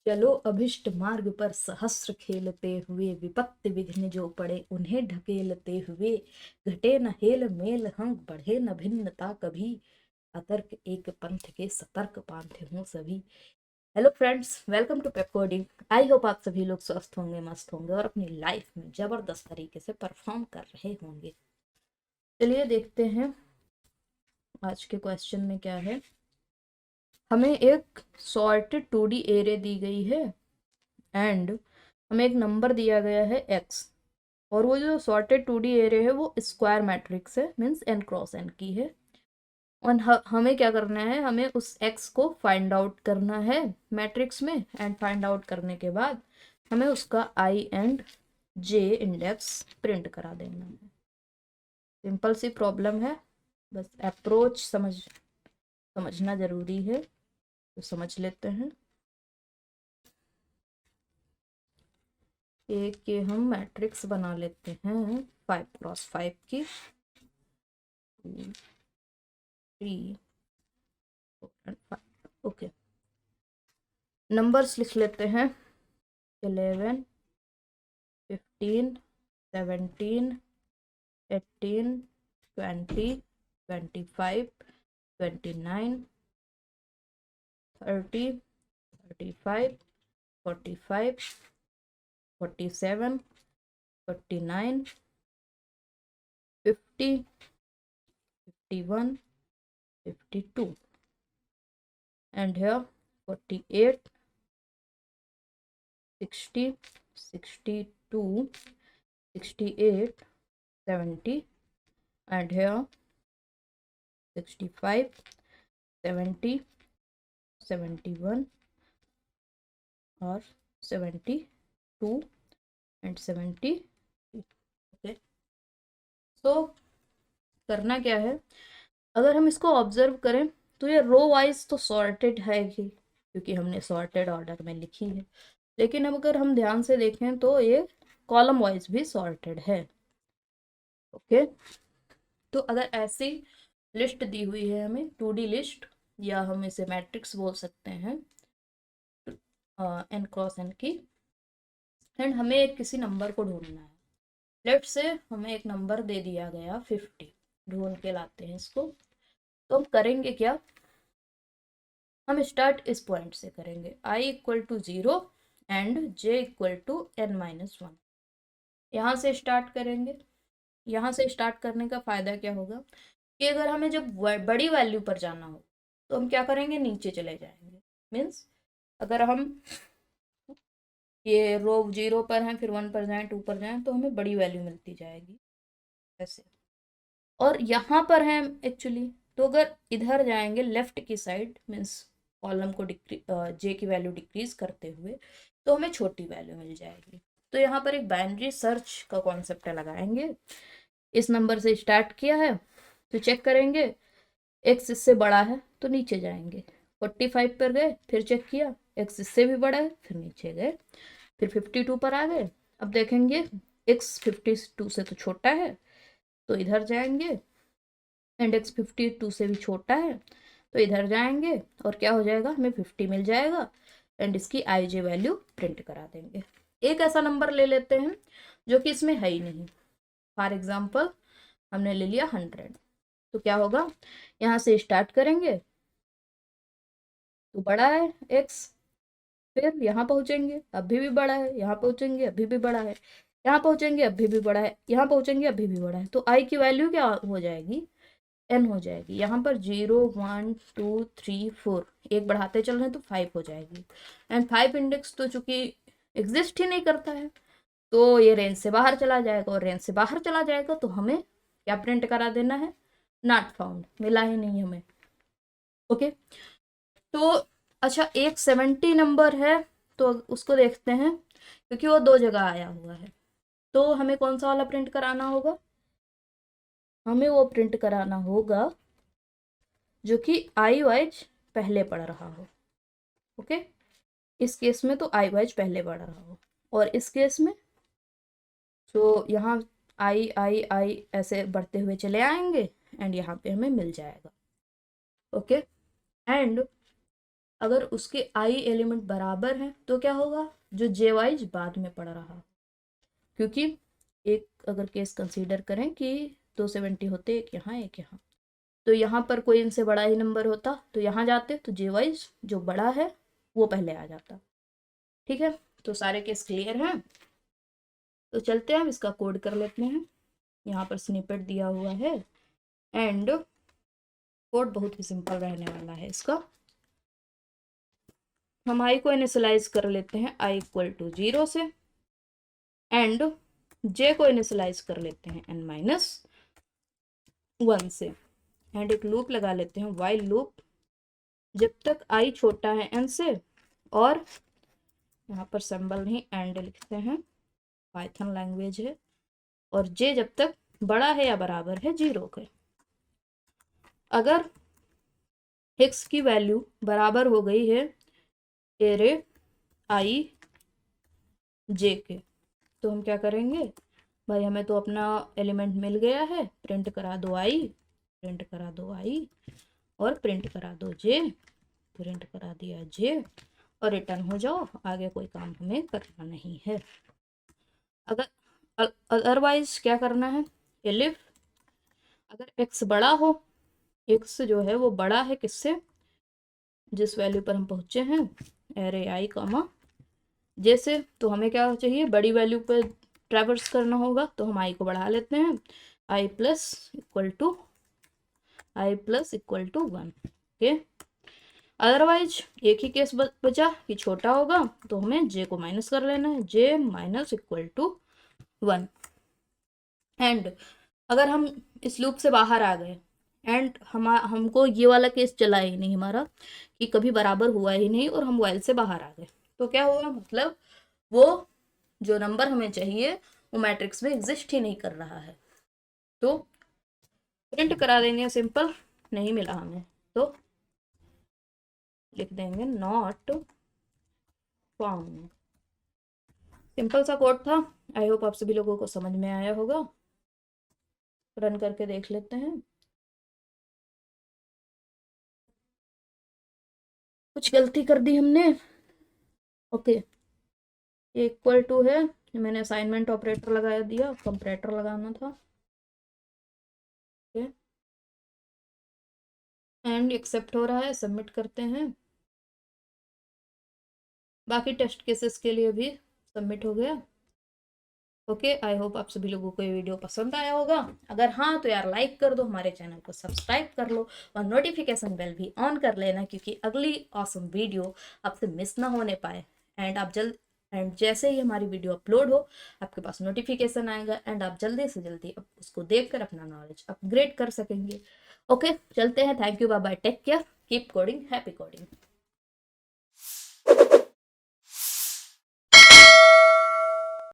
चलो अभिष्ट मार्ग पर सहस्र खेलते हुए, विपत्ति विघ्न जो पड़े उन्हें ढकेलते हुए। घटे न हेल मेल हम, बढ़े न भिन्नता कभी, अतर्क एक पंथ के सतर्क पांथे हों सभी। Hello friends, welcome to Pepcoding. I hope आप सभी लोग स्वस्थ होंगे, मस्त होंगे और अपनी लाइफ में जबरदस्त तरीके से परफॉर्म कर रहे होंगे। चलिए देखते हैं आज के क्वेश्चन में क्या है। हमें एक सॉर्टेड 2D एरे दी गई है एंड हमें एक नंबर दिया गया है x, और वो जो सॉर्टेड 2D एरे है वो स्क्वायर मैट्रिक्स है, मीन्स n क्रॉस n की है। और हमें क्या करना है, हमें उस x को फाइंड आउट करना है मैट्रिक्स में, एंड फाइंड आउट करने के बाद हमें उसका i and j index print करा देना है। सिंपल सी प्रॉब्लम है, बस अप्रोच समझना जरूरी है, तो समझ लेते हैं। एक के हम मैट्रिक्स बना लेते हैं 5x5 की, 2, 3, 4 and 5। ओके, नंबर्स लिख लेते हैं 11, 15, 17, 18, 20, 25, 29, 30, 35, 45, 47, 49, 50, 51, 52, and here 48, 60, 62, 68, 70, and here 65, 70, 71 और 72 एंड 70। ओके, तो करना क्या है, अगर हम इसको ऑब्जर्व करें तो ये रो वाइज तो सॉर्टेड है ही, क्योंकि हमने सॉर्टेड ऑर्डर में लिखी है। लेकिन अब अगर हम ध्यान से देखें तो ये कॉलम वाइज भी सॉर्टेड है। ओके, तो अगर ऐसी लिस्ट दी हुई है हमें 2D लिस्ट, या हम इसे मैट्रिक्स बोल सकते हैं n क्रॉस n की, एंड हमें एक किसी नंबर को ढूंढना है। लेट से हमें एक नंबर दे दिया गया 50, ढूंढ के लाते हैं इसको। तो हम करेंगे क्या, हम स्टार्ट इस पॉइंट से करेंगे, i equal to 0 and j equal to n-1। यहाँ से स्टार्ट करेंगे। यहाँ से स्टार्ट करने का फायदा क्या होगा कि अगर हमें जब बड़ी वैल्यू पर जाना हो तो हम क्या करेंगे, नीचे चले जाएंगे। मीन्स अगर हम ये रो 0 पर हैं, फिर 1 पर जाएं, 2 पर जाएं, तो हमें बड़ी वैल्यू मिलती जाएगी ऐसे। और यहाँ पर हैं एक्चुअली, तो अगर इधर जाएंगे लेफ्ट की साइड, मीन्स कॉलम को जे की वैल्यू डिक्रीज करते हुए, तो हमें छोटी वैल्यू मिल जाएगी। तो यहाँ पर एक बाइनरी सर्च का कॉन्सेप्ट लगाएंगे। इस नंबर से स्टार्ट किया है तो चेक करेंगे एक्स इससे बड़ा है तो नीचे जाएंगे, 45 पर गए, फिर चेक किया एक्स इससे भी बड़ा है, फिर नीचे गए, फिर 52 पर आ गए। अब देखेंगे एक्स 52 से तो छोटा है, तो इधर जाएंगे, एंड एक्स 52 से भी छोटा है, तो इधर जाएंगे, और क्या हो जाएगा, हमें 50 मिल जाएगा, एंड इसकी आई जे वैल्यू प्रिंट करा देंगे। एक ऐसा नंबर ले लेते हैं जो कि इसमें है ही नहीं। फॉर एग्जाम्पल हमने ले लिया 100, तो क्या होगा, यहाँ से स्टार्ट करेंगे तो बड़ा है एक्स, फिर यहाँ पहुंचेंगे अभी भी बड़ा है, यहाँ पहुंचेंगे अभी भी बड़ा है, यहाँ पहुंचेंगे अभी भी बड़ा है, यहाँ पहुंचेंगे अभी भी बड़ा है, तो आई की वैल्यू क्या हो जाएगी, एन हो जाएगी। यहाँ पर 0, 1, 2, 3, 4 एक बढ़ाते चल रहे हैं तो 5 हो जाएगी, एंड 5 इंडेक्स तो चूंकि एग्जिस्ट ही नहीं करता है, तो ये रेंज से बाहर चला जाएगा, और रेंज से बाहर चला जाएगा तो हमें क्या प्रिंट करा देना है, नॉट फाउंड, मिला ही नहीं हमें। ओके, तो अच्छा एक 70 नंबर है, तो उसको देखते हैं, क्योंकि वो दो जगह आया हुआ है, तो हमें कौन सा वाला प्रिंट कराना होगा, हमें वो प्रिंट कराना होगा जो कि आई वाइज पहले पढ़ रहा हो। ओके, इस केस में तो आई वाइज पहले पढ़ रहा हो, और इस केस में तो यहाँ आई आई आई ऐसे बढ़ते हुए चले आएंगे, एंड यहाँ पे हमें मिल जाएगा। ओके, एंड अगर उसके आई एलिमेंट बराबर हैं तो क्या होगा, जो जे वाइज बाद में पड़ रहा, क्योंकि एक अगर केस कंसीडर करें कि 270 होते, एक यहाँ एक यहाँ, तो यहाँ पर कोई इनसे बड़ा ही नंबर होता तो यहाँ जाते तो जे वाइज जो बड़ा है वो पहले आ जाता। ठीक है, तो सारे केस क्लियर हैं। तो चलते हैं, हम इसका कोड कर लेते हैं। यहाँ पर स्निपेट दिया हुआ है एंड कोड बहुत ही सिंपल रहने वाला है इसका। हम आई को इनिशियलाइज कर लेते हैं i इक्वल टू 0 से एंड j को इनिशियलाइज कर लेते हैं n-1 से एंड एक लूप लगा लेते हैं while लूप, जब तक i छोटा है n से, और यहाँ पर सिंबल नहीं एंड लिखते हैं, पाइथन लैंग्वेज है, और j जब तक बड़ा है या बराबर है 0 के। अगर x की वैल्यू बराबर हो गई है एरे i j के, तो हम क्या करेंगे भाई, हमें तो अपना एलिमेंट मिल गया है, प्रिंट करा दो i, प्रिंट करा दो i, और प्रिंट करा दो j, प्रिंट करा दिया j, और रिटर्न हो जाओ, आगे कोई काम हमें करना नहीं है। अगर अदरवाइज क्या करना है, एलिफ अगर x बड़ा हो, x जो है वो बड़ा है किससे, जिस वैल्यू पर हम पहुंचे हैं एरे i कामा j से, तो हमें क्या चाहिए, बड़ी वैल्यू पर ट्रैवर्स करना होगा, तो हम i को बढ़ा लेते हैं, i plus equal to 1। Okay, otherwise एक ही केस बचा कि छोटा होगा, तो हमें j को माइनस कर लेना है, j minus equal to 1। And अगर हम इस लूप से बाहर आ गए एंड हमको ये वाला केस चला ही नहीं हमारा, कि कभी बराबर हुआ ही नहीं और हम वाइल से बाहर आ गए, तो क्या होगा, मतलब वो जो नंबर हमें चाहिए वो मैट्रिक्स में एग्जिस्ट ही नहीं कर रहा है, तो प्रिंट करा देंगे सिंपल, नहीं मिला हमें तो लिख देंगे नॉट फाउंड। सिंपल सा कोड था, आई होप आप सभी लोगों को समझ में आया होगा। रन करके देख लेते हैं, कुछ गलती कर दी हमने। ओके, ये इक्वल टू है, मैंने असाइनमेंट ऑपरेटर लगा दिया, कंपैरेटर लगाना था। ओके, एंड एक्सेप्ट हो रहा है, सबमिट करते हैं। बाकी टेस्ट केसेस के लिए भी सबमिट हो गया। ओके, आई होप आप सभी लोगों को ये वीडियो पसंद आया होगा। अगर हाँ तो यार लाइक कर दो, हमारे चैनल को सब्सक्राइब कर लो और नोटिफिकेशन बेल भी ऑन कर लेना, क्योंकि अगली ऑसम वीडियो आपसे मिस ना होने पाए। एंड जैसे ही हमारी वीडियो अपलोड हो आपके पास नोटिफिकेशन आएगा एंड आप जल्दी से जल्दी उसको देखकर अपना नॉलेज अपग्रेड कर सकेंगे। ओके, चलते हैं, thank you, bye bye, take care, keep coding, happy coding.